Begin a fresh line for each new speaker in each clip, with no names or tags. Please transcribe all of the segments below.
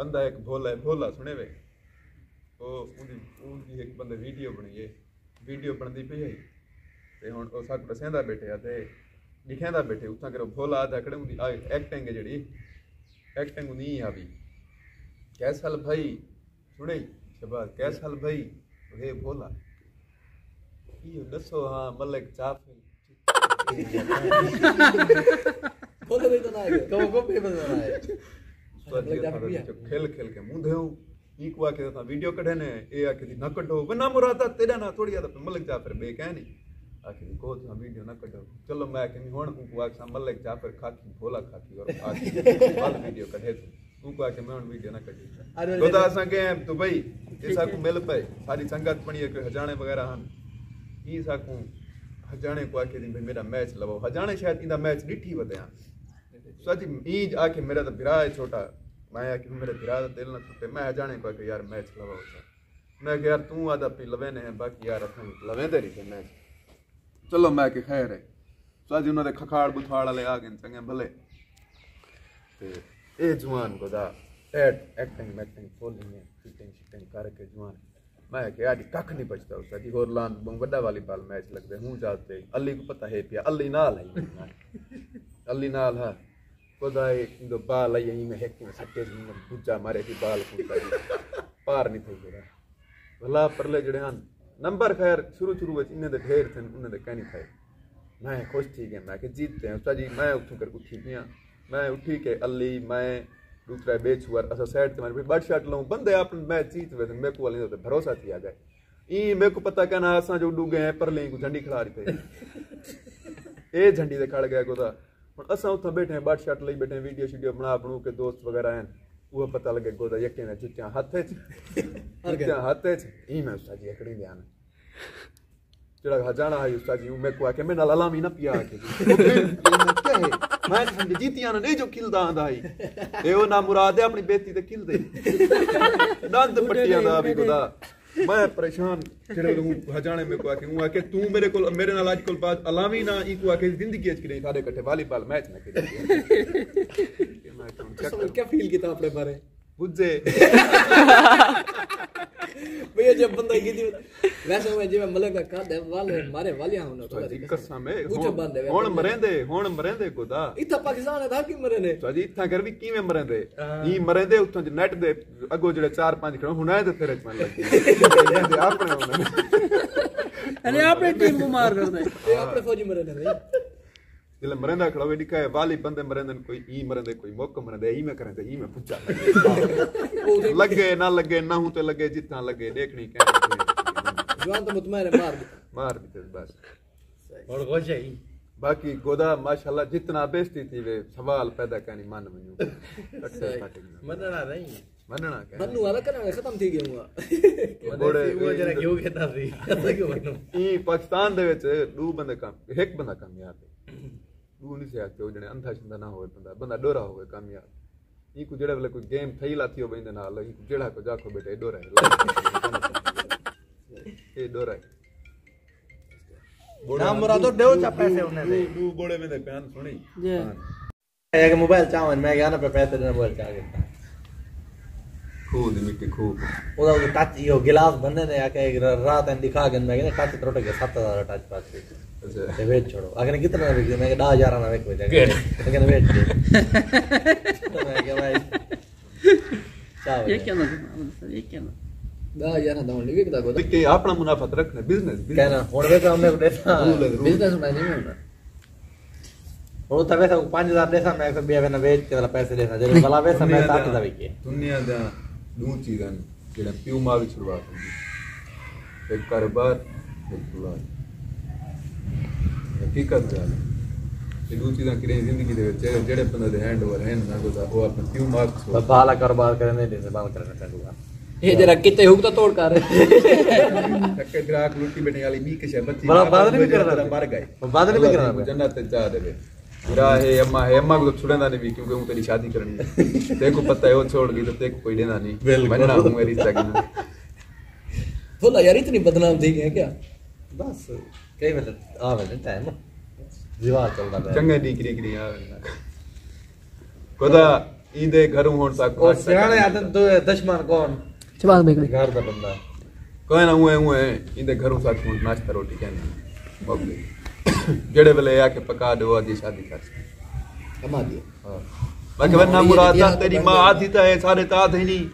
बंदा एक भोला सुने वे उनकी एक बंदे वीडियो बनी है वीडियो बनती पई है ते हुण ओ साक दसेंदा बैठे ते लिखेंदा बैठे उत्थां करो भोला आदा खड़े उनकी एक्टिंग है जेड़ी एक्टिंग उनी आ भी कैस हाल भाई सुने शहबाज कैस हाल भाई हे भोला ये दसो हाँ मलिक चाफिल
बोले भी तो ना है को पे बता रहा है
खेल खेल के मुंह देऊ ई को आके ता वीडियो कढे ने ए आके दी न कढो बना मुरादा तेरा ना थोड़ी आदा मलिक जाफर बे कह नहीं आके को ता वीडियो न कढो चलो मैं के हुन को आके मलिक जाफर खाकी भोला खाकी और आके बाल वीडियो कढे तू को आके मैं हुन वीडियो न कढी तो दा असा के दुबई ऐसा को मिल पे सारी संगत बणी के हजाने वगैरह हन ई साकू हजाने को आके दी मेरा मैच लवो हजाने शायद इंदा मैच डिठी वदया सच ईज आके मेरा तो बिरा है छोटा मैं आके मेरे बिरा दा दिल न छुटे मैं हजाने को आके यार मैच लवो मैं कि यार तू आदा पी लवे ने बाकी यार असन लवे दे रही मैच चलो मैं कि खैर है सच उन्होंने खखाड़ बुथाड़ वाले आ गए चंगे भले ते ए जवान को दा एक्टिंग फुल है फिटिंग करके जवान मैं कि आज कख नहीं बचता उसका जी और लान बड़ा वाली बाल मैच लगते हूँ जाते अली को पता है पिया अली नाल है अली नाल है खुदा एक बाल आई यहीं में हेक में सट्टे दूजा मारे थी बाल कूदता पार नहीं थी जरा भला परले जड़े हन नंबर खैर शुरू में इन्हें दे ढेर थे उन्हें दे कहनी थे मैं खुश थी गया मैं कि जीतते हैं उसका जी मैं उठू कर उठी पिया मैं उठी के अली मैं दूसरा बेच हुआ असा साइड से मारे बट शॉट लूं बंदे अपन मैच जीत वैसे मेरे को वाले तो भरोसा थी आ गए ई मेरे को पता कहना असा जो डू गए पर ले को झंडी खड़ा रही थे ए झंडी दे खड़ गया कोदा हुन असा उथा बैठे हैं बट शॉट ले बैठे वीडियो बनू के दोस्त वगैरह हैं वो पता लगे गोदा यके ने जुत्तियां हाथ च ई मैं उस्ताद जी एकड़ी ध्यान जड़ा हजाना है उस्ताद जी मैं को आके मैं नाल अलामी ना पिया के क्या है मैं समझ जीतियां ने जो खिलदा आंदा ही ए ओ ना मुराद है अपनी बेटी ते खिल दे दंद पट्टियां दा भी गोदा मैं परेशान जेड़े लोग हजाने में को आके हूं आके तू मेरे नाल आज कोल बात अलामी ना ई को आके जिंदगी च करे सारे इकट्ठे वॉलीबॉल मैच ना खेले
क्या फील किया अपने बारे
बुझे
भैया जब बंदा की थी वैसे मैं जिਵੇਂ मलक का काद वाले मारे वालियां होना तो
कसम है हुन मरेंदे कोदा
इथा पाकिस्तान था कि मरे ने
तो जी इथा कर भी किवें मरेंदे ई मरेंदे उथों नेट दे अगो जेड़े 4-5 खड़ो हुन आए ते तेरे च मन लगी अपने होने
अरे आपने टीम को मार कर दे
अपने फौजी मरे ने
जिले मरेंदा खड़ा वे दिखा है वाली बंदे मरेंदे कोई ई मरेंदे कोई मोक मरेंदे ई में करंदे ई में पुछा लगे ना हूं ते लगे जितना लगे देखनी कहने
जवान तो मुतमैन
मार भी बस
और खुश है
बाकी गोदा माशाल्लाह जितना बेइज्जती थी वे सवाल पैदा करनी मन में
मनना नहीं
मनना क्या
मन्नू वाला करना खत्म थी गया हुआ
बड़े
वो जरा क्यों कहता थी क्यों मन्नू
ई पाकिस्तान दे विच दो बंदे काम एक बंदा कामयाब है दो नहीं से आते जने अंधा शिंदा ना होवे बंदा डोरा होवे कामयाब ई को जेड़े वाले कोई गेम थई लाती हो बेंदे नाल ई जेड़ा को जाखो बेटे डोरा है ए डोरा
नाम मुरादो देओ चा पैसे उन्हें दे
दो बोले में दे बयान सुनी
जी
एक मोबाइल चावन मैं गया ना पे पैसे देना मोबाइल चा के
खूब मिट्टी खूब
ओदा टच यो गिलास बनने ने आके एक रात एंड दिखा के मैं कहने टच टूट गया 7000 टच पास अच्छा ते वेट छोड़ो आगे कितना बिक मैं 10000 ना वेक बजा लेकिन वेट तो मैं क्या भाई चाव
ये क्या ना ये क्या ना
10000 ना विक दा को
के अपना मुनाफा रखना बिजनेस
कहना हुन वे हमने देता बिजनेस में नहीं होना वो तवे से 5000 देसा मैं से बेवे ना वेच के पैसे देसा जे भला वे समय ताक दा विके
दुनिया दा दो चीज़ां जेड़ा प्यू मावी शुरुआत होंदी एक कारोबार एक फुलार हकीकत गल ये दो चीज़ां किरे जिंदगी दे विच जेड़े बंदे दे हैंड ओवर हैं ना वो अपने प्यू मार्क्स
बाला कारोबार करने दे से बाल करना चाहूंगा ये जरा किते हुक तो तोड़ कर
टक्के ग्राहक लूटी बैठने वाली बी के बच्ची
बाद नहीं करना
मर गए
बाद नहीं करना
जन्नत ते जा देवे पूरा है अम्मा को छुड़ेंदा नहीं भी क्योंकि हूं तेरी शादी करनी है तेरे को पता है वो छोड़ गई तो तेरे को कोई देना नहीं मनना हूं मेरी रिश्ता की
बोला यार इतनी बदनाम थी क्या क्या बस कई मिनट आ गए टाइम जीवा चलदा है
चंगे डिग्री आ खुदा इंदे घरों होण सा
ओ सियाणे आदन तो दुश्मन कौन
शहबाज बेकड़ी
घर दा बंदा
कोई ना हुए इंदे घरों सा नाश्ता रोटी कहने बबले जेड़े वेले आके पका दो आदि शादी कर
कमा दिए
हां बाकी वरना मुराद तेरी मां आधी तो है सारे तो आधे नहीं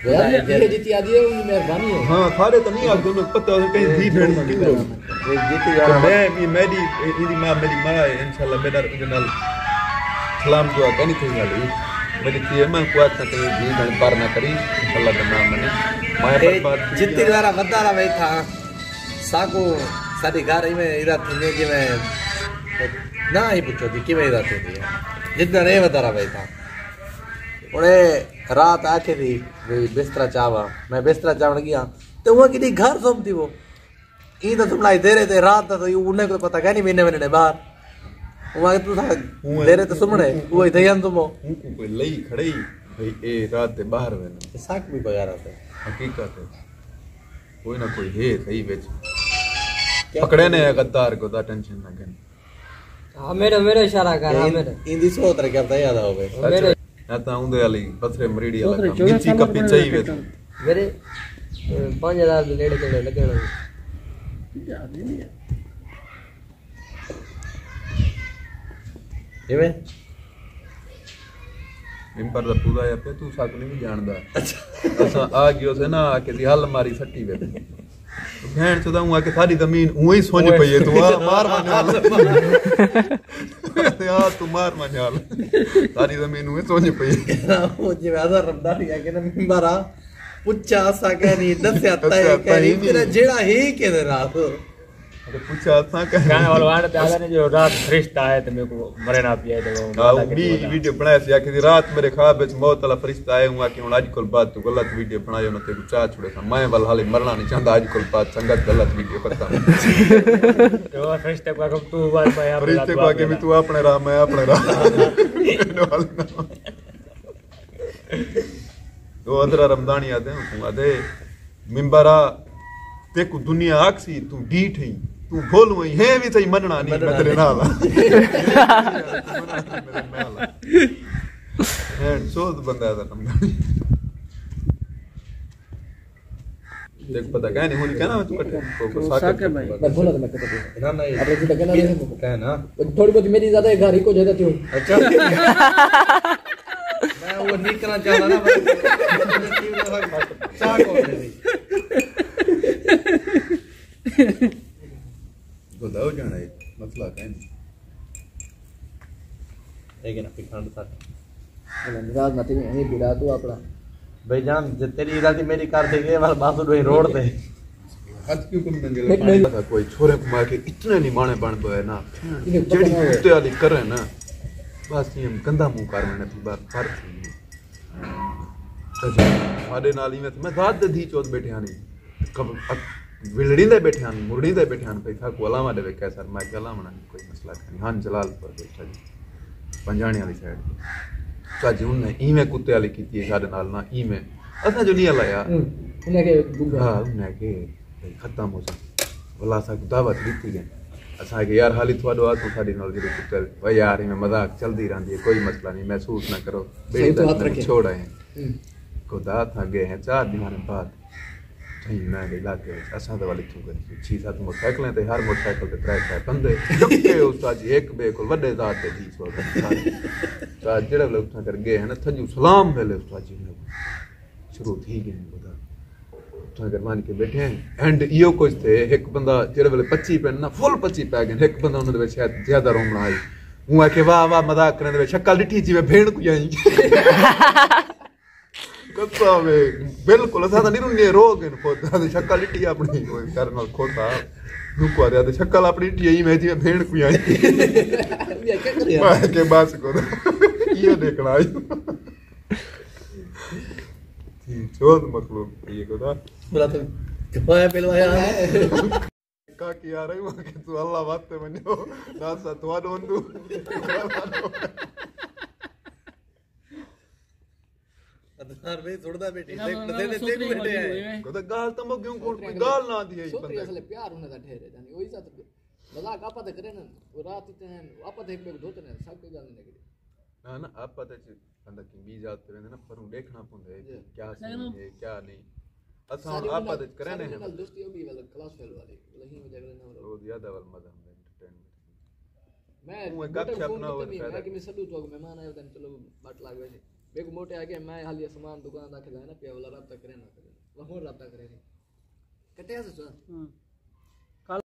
ये जीती आदि है उनकी मेहरबानी है
हां सारे तो नहीं आगे उन्हें पता है कहीं धी भेड़ किधर
ये जीती यार
मैं मेरी मेरी मां है इंशाल्लाह मेरा नाल सलाम दुआ कहनी थी वाली मेरी थी मैं को आता कहीं धी गण पार ना करी इंशाल्लाह का नाम मने मैं बात
जीती वाला बंदा भाई था साको साडी घर में इरा थने जे मैं ना ही पूछो थी कि मैं इरा थी जितना रे बता भाई था उन्हें रात आके थी बिस्तरा चावा मैं बिस्तरा चावण गया तो वो किसी घर सोमती वो ई तो तुम लाई दे रहे थे रात तो उन्हें को पता क्या नहीं महीने महीने बाहर वहां तू था दे रहे तो सुमणे वो दयन तुम
कोई लई खड़े भाई ए रात दे बाहर वेना
साक भी बगा रहा था
हकीकत है कोई ना कोई है सही बेच पकड़े ने गद्दार को दा टेंशन ना कर
हां मेरे इशारा कर हां मेरे
इंदी सो तरह क्या पता याद आओगे
मेरे
ना ता उंदे वाली पथरे मरीड़ी वाला नीची कपी चाहिए वे
मेरे 5000 दे लेड़े तेड़े लगण
ये
मिंबर दा पूरा या पे तू साक नहीं जानदा अच्छा असा आ गयो से ना आके दी हल मारी सट्टी वे भैन चोदा हूं आके सारी जमीन उही सोच पई है तू मार मार यार तू मार मार सारी जमीन उही सोच पई
वो जे आजा रमदान या के ना मिंबरा पुच्छा सा कहनी दस्या तय कहनी तेरा जेड़ा ही के रात
अरे पूछा था
गाने वाला वाड़ पे आदा ने जो रात फरिश्ता आए तो मेरे को मरे ना पिया तो
हां वीडियो बनाया से आके रात मेरे ख्वाब में मौत वाला फरिश्ता आए हुआ कि हुन आज कोल बात तू गलत वीडियो बनायो न ते चा छोड़े था मैं वाल हाले मरना नहीं चाहता आज कोल बात संगत गलत वीडियो करता
तो फरिश्ते को तू बात मैं
फरिश्ते को आके भी तू अपने राह मैं अपने राह तो अदरा रमदानी आते हैं तू आदे मिंबरा ते को दुनिया आक्सी तू डीठ है तू बोलू है भी सही मनना नहीं मैं तेरे नाल एंड सो बंदा है रमदानी देख पता क्या नहीं होनी कहना मैं तू कटे
साकर भाई
मैं बोला तो मैं कहता ना
अब तो कहना नहीं
क्या ना
थोड़ी बहुत मेरी ज्यादा घर ही को ज्यादा थी
अच्छा मैं वो निकलना चाहता ना चाक हो गई
बताओ जाना है मसला क्या नहीं
लेकिन अपनी खंड था
रात नाते में यही बिड़ा तू अपना
भाई जान तेरी इरादी मेरी कार से गए वाला बासुर भाई रोड पे
हाथ क्यों कम नंगे था कोई छोरे को मार के इतने नहीं माने बन गए ना जेडी कुत्ते वाली करे ना बस ये गंदा मुंह कर मैंने थी बात कर थी साडे नाल में मैं रात दी चौथ बैठे आनी कब विलड़ी दे बैठे आन मुरड़ी दे बैठे आन पैसा को अलामा दे के सर मैं के अलामा कोई मसला नहीं हां जलाल पर बैठा जी पंजाणी वाली साइड चाची उन्ने इमे कुत्ते वाली कीती है साडे नाल ना इमे असा जो नहीं आला यार
उन्हें के
हां उन्ने के खत्म हो सा वला सा दावत दी गई असा के यार हाली थोड़ो आ तो साडी नाल जो कुत्ते भाई यार इमे मजाक चलदी रहंदी है कोई मसला नहीं महसूस ना करो बेटा छोड़ आए खुदा था गए हैं 4 दिन बाद सही मैं इलाके असा तो वाली थू गई 6-7 मोटरसाइकिल ते हर मोटरसाइकिल ते 3 बंदे जक्के उस्ताद जी एक बे को वड्डे जात ते दी सो ता जेड़ा लोग उठा कर गए हैं ना थजू सलाम पहले उस्ताद जी ने शुरू थी गए बता उठा कर मान के बैठे हैं एंड इयो कुछ थे एक बंदा जेड़ा वाले 25 पे ना फुल 25 पे गए एक बंदा उन्हें शायद ज्यादा रोमना आई हूं आके वाह वाह मजाक करने दे शक्ल डिठी जी मैं भेड़ को आई कत्ता में बिल्कुल असा नहीं रुन्ने रोग इन पोता शक्ल डिठी अपनी कोई करनल खोता रुको दे शक्ल अपनी डिठी मैं जी भेड़ को आई मैं के बस को ये देखना आई चोद मखलूक ये को था
बोला तो क्या पेलवाया
का की आ रही हूं कि तू अल्लाह वास्ते मन्यो ना सा तो दोंदू
अदनार भाई छोड़दा बेटी देख बैठे हैं
को तो गाल तम क्यों कोई गाल ना दी है
सोतरी असले प्यार होने दा ठहरे जानी ओही साथ मजाक आप तो करे ना वो रात इतने हैं आप तो एक बेग धोते हैं सब कोई गल नहीं करी
ना आप पता च बंदा की बी जात रहंदे ना पर देखना पौंदा है क्या सही है क्या नहीं असा आप पता करे ने
कल दोस्ती होगी वाला क्लास फेल वाली वही वजह से ना
वो ज्यादा वाला मजा है एंटरटेनमेंट
मैं
वो गपशप ना हो
मैं कि मैं सदू तो मेहमान आए तन चलो बाट लाग वैसे बेग मोटे आके मैं हालिया सामान दुकान रख जाए ना पे वाला रात तक करे ना करे वो रात तक करे कटे से